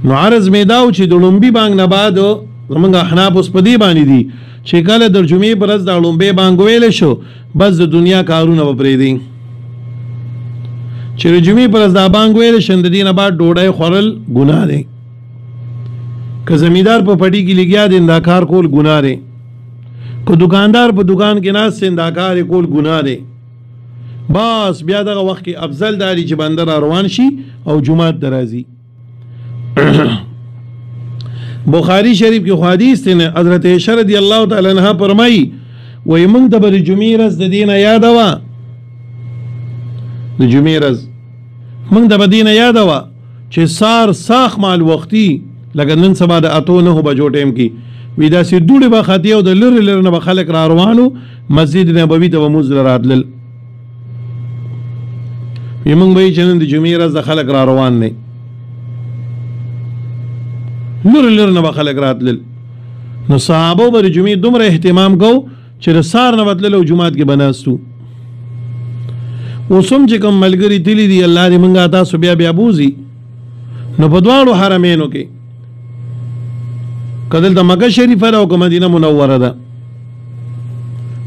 نو عرض مې دا و چې د لومبي بانګ نه بعد زمونږ احناف اوس په دې باندې دي چې کله د جمعې په ورځ د لومبي بانګ ویلی شو بس د دنیا کارونه به پرېږدي چې د جمعې په ورځ دا بانګ ویلی شي د دې نه بعد ډوډۍ خوړل ګناه دی که زمیندار په پټي کې لګیا دی دا کار کول ګناه دی که دکاندار په دکان کې ناست دی دا کار کول ګناه دی بس بیا دغه وخت کې افضل داري چې بنده را روان شي او جمعات ته راځي بخاری شریف کې حدیث دی حضرت عائشہ رضی الله تعالی عنها فرمایي وایي موږ ته به د جمعې ورځ د دې نه یاده وه د جمعې ورځ موږ ته به دې نه یاده وه چې سار ساخ مال وختي لکه نن سبا د 8-9 بجو ټایم کې وي داسې دوړې به خطي او د لرې لرې نه به خلک را روانو مسجد نبوي ته به مونځ له راتلل وي موږ به یې چې نن د جمعې ورځ د خلک را روان دی لرې لرې نه به خلک راتلل نو صحابو به د جمعې دومره اهتمام کو چې د سار نه به تلل او جومات کې به ناستو اوس هم چې کوم ملګري تللي دي الله دې موږ تاسو بیا بیا بوځي نو په دواړو حرمینو کې که دلته مکه شریفه ده او که مدینه منوره ده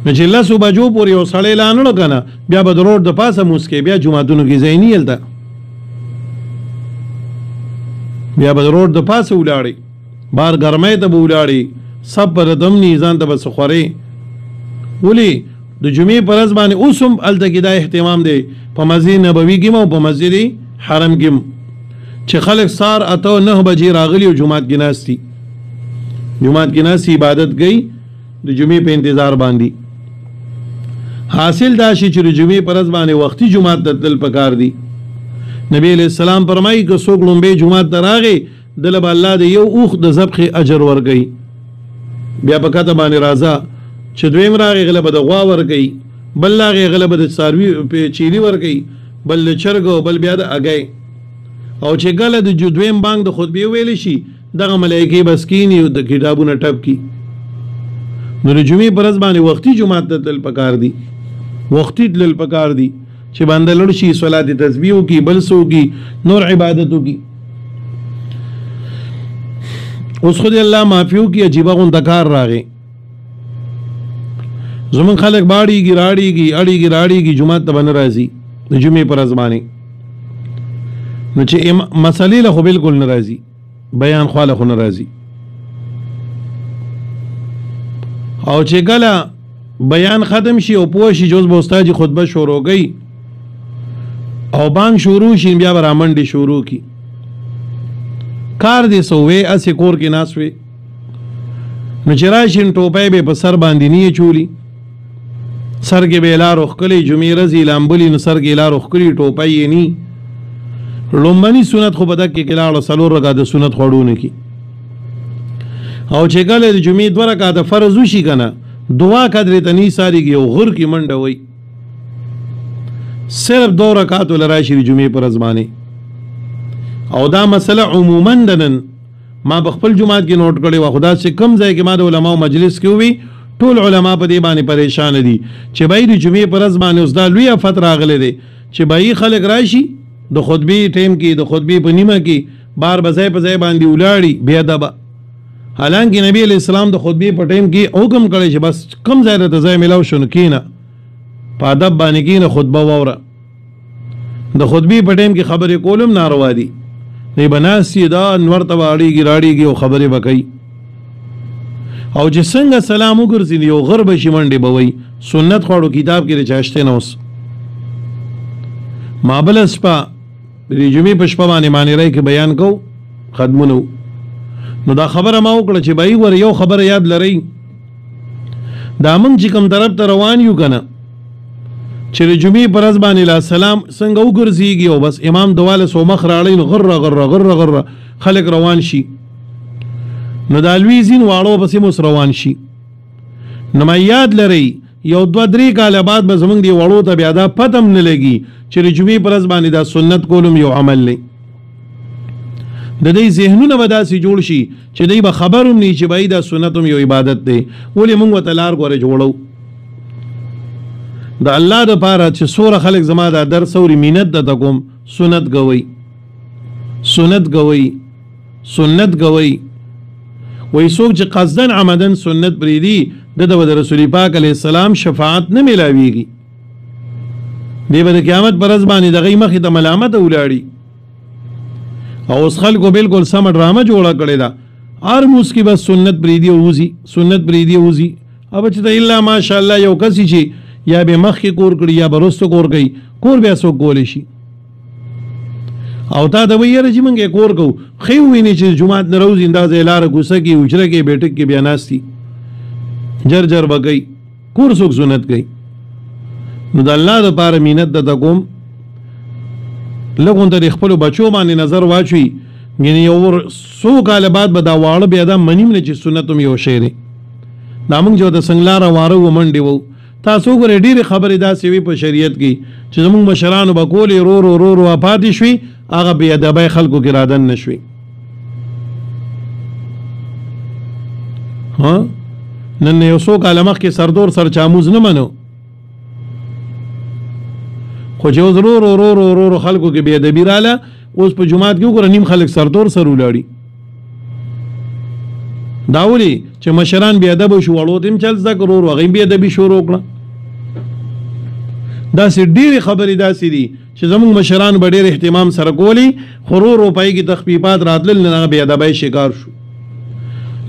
نو چې 10 بجو پورې یو سړی لا نه که نه بیا به د روډ د پاسه موس کې بیا جوماتونو کې ځای نه هلته بیا به د روډ د پاسه ولاړې بار ګرمۍ ته به ولاړې سب به ردم ني ځان ته به څه خورې ولې د جمعې په ورځ باندې اوس هم هلته کې دا اهتمام دی په مسجد نبوي کې او په مسجد حرم کې چې خلک سار 8-9 بجې راغلي او جومات کې ناستي جمعات کې ناستي عبادت کوي د جمعې په انتظار باندې حاصل دا شي چې د جمعې په ورځ باندې وختي جومات ته تلل پکار دي نبی علیہ السلام فرمایي که څوک لومبی جومات ته راغی دله به الله د یو اوښ د ذبحې اجر ورکوي بیا په کته باندې راځه چې دویم راغی غله به د غوا ورکوي بل راغی غله به د څاروي چیلي ورکوي بل د چرګو بل بیا د اګی او چې کله د دویم بانګ د خطبې ویلی شي دغه ملایکې بس کیني او د کتابونه ټپ کی نو د جمعې په ورځ باندې وختي جومات ته تلل پکار دي وختي تلل پکار دي چې باندې لړ شي صلات تسبیح وکي بل سو کی نور عبادت وکي اوس خو دې الله معافیو کی عجیبه غوندکار راغی زمون خلک باړيږي راړيږي اړيږي راړيږي جمعات ته باندې راځي د جمعې پر ځمانه نو چې مسلې له خو بالکل ناراضي بیان خواله خو ناراضي او چې کله بیان ختم شي او پوه شي جوز به استاد خطبه شروع کوي او بانګ شروع شي بیا به رامنډې شروع کی کار دې سوې اسې کور کې ناس وي نو چې راشي ټوپۍ به په سر باندې نه چولی سر کې به لار وخکلی جمعې ورځې لامبلي نو سر کې لار وخکلی ټوپۍ یې نی لومبني سنت خو بدک کې لاړه 4 رکعات سنت خوړونه کی او چې کله د جمعې 2 رکعات فرض وشي کنه دعا قدرې تني ساريږي او غر کې منډه وي صرف 2 رکعات لراشي د جمعې پر ځمانه او دا مسله عموما دنن ما بخپل جمعات کې نوٹ کړي وا خدا سے کم ځای کې ما د علماء مجلس کې وي ټول علما په دې باندې پریشان دي چې بای د جمعې پر ځمانه اوس دا لوی افت راغله دي چې بای خلک راشي د خطبې ټیم کې د خطبې په نیمه کې بار بځای په ځای باندې ولاړی بیا دبا حالانکه نبی علیہ السلام د خطبې په ټیم کې حکم کړی چې بس کم ځای ته ځای ملاو شون کینه په ادب باندې کینه خطبه ووره د خطبې په ټیم کې خبرې کولم ناروا دي نه بناسي دا انور تواړيږي راړيږي او خبرې وکړي او چې څنګه سلام وګرځي یو غرب شي منډه بوي سنت خوړو کتاب کې رچاشته نه اوس ما بل اسپا د جمعې په شپه باندې معنی راي کې بیان کو خدمونو نو دا خبره ما وکړه چې بای ور یو خبره یاد لرئ دا مونږ چې کوم طرف ته روان یو کنه چې د جمعې پر ورځ باندې لا سلام څنګه وګرځيږي او بس امام دواله سو مخ راړي نو غر غر غر غر خلک روان شي نو د الویزین واړو پسې مو روان شي نو ما یاد لرئ یو 2-3 کاله بعد به زمونږ دی وړو ته بیا دا پتم نه لګي چې د جمعې پر ورځ باندې دا سنت کولم یو عمل نه د دې ذهنونه به داسې جوړ شي چې دوی به خبروم نه چې بای دا سنت یو عبادت دی ولې موږ ته لار غوړې جوړو د الله د پاره چې سوره خلک زما دا درس اوري مینت د کوم سنت غوي سنت کوي وای څوک چې قصدن عمدن سنت پریدي د رسول پاک علیه السلام شفاعت نه ملاویږي دی به د قیامت پر ورځ باندې دغه مخې ته ملامت ولاړي او اوس خلکو بالکل سم ډرامه جوړه کړې ده هر موس کې بس سنت پریدي ووځي سنت پریدي ووځي अब چې الا ماشاءالله یو کس چې یا به مخ کې کور کړی یا برستو کور کوي کور بیا څوک کولی شي او تا د ویره چې مونږ کور کو خو ویني چې جمعات نه روز اندازې لار غوسه کې اجره کې بیٹک کې بیا ناشتي جر جر بګي کور څوک سنت کوي نو د الله د پاره مینت د تقوم لګون ته خپل بچو باندې نظر واچوي یعنی اور سو کال بعد به دا واړه بیا دا منیم نه چې سنتوم یو شی دی دا موږ جو د سنگلار واره ومنډي وو تاسو ګورې ډېرې خبرې داسې وي په شریعت کې چې زموږ مشرانو به کولې رو رو پاتې شوي هغه بې ادبۍ خلکو کې رادن نه شوي نن یو څو کاله مخکې سردور سرچاموز نه منو خو چې اوس رو خلکو کې بې ادبي راله اوس په جومات کې وګوره نیم خلک سردور سر ولاړي دا ولي چې مشران بې ادبه شو وړو ته هم چل زده کړو هغوی بې ادبي شروع کړه داسې ډېرې خبرې داسې دي چې زموږ مشران به ډېر اهتمام سره کولی خو رو روپۍ کې تخفیفات راتلل نه هغه بې ادبۍ شکار شو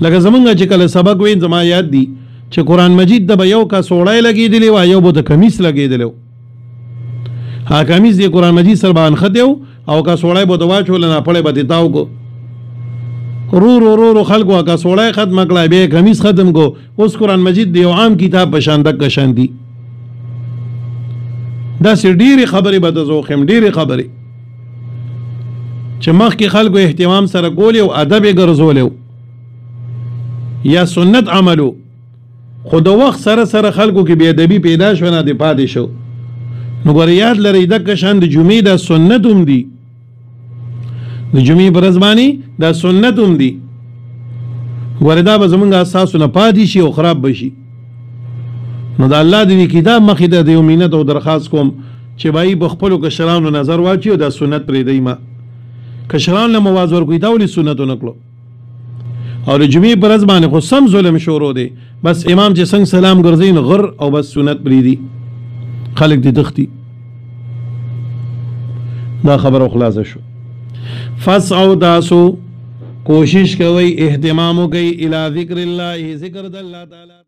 لکه زمونږ چې کله سبق وین زما یاد دي چې قرآن مجید د به یو کس وړی لګېدلی وه یو به د کمیس لګېدلی و ها کمیس د قرآن مجید سره به انښتی و او کس وړی به د واچوله ناپړی به دې تاو کو رو خلکو کس وړی ختمه کړه بیا کمیس ختم کو اوس قرآن مجید د یو عام کتاب په شان دک شان دي داسې ډېرې خبرې به د زوخم ډېرې خبرې چې مخکې خلکو اهتمام سره کولی او ادب یې ګرځولی یا سنت عملو خو د وخت سره سره خلکو کې بې ادبي پیدا شوه نه د پاتې شو نو ګوره یاد لرئ دکه شان د جمعې دا سنت هم دي د جمعې په ورځ باندې دا سنت هم دي ګوره دا به زمونږ اساسو نه پاتې شي او خراب به شي نو د الله د دې کتاب مخې ته د یو مینت او درخواست کوم چې بایی په خپلو کشرانو نظر واچي او دا سنت پرېږدئ ما کشرانو له مواز ورکوي تا ولې سنت ونه کړو او د جمعې په ورځ باندې خو سم ظلم شروع دی بس امام چې څنګه سلام ګرځوي نو غر او بس سنت پرېږدي خلک دې تښتي دا خبره خلاصه شو فسعوا تاسو کوشش کوئ اهتمام وکئ الی ذکر الله ذکر د الله تعالی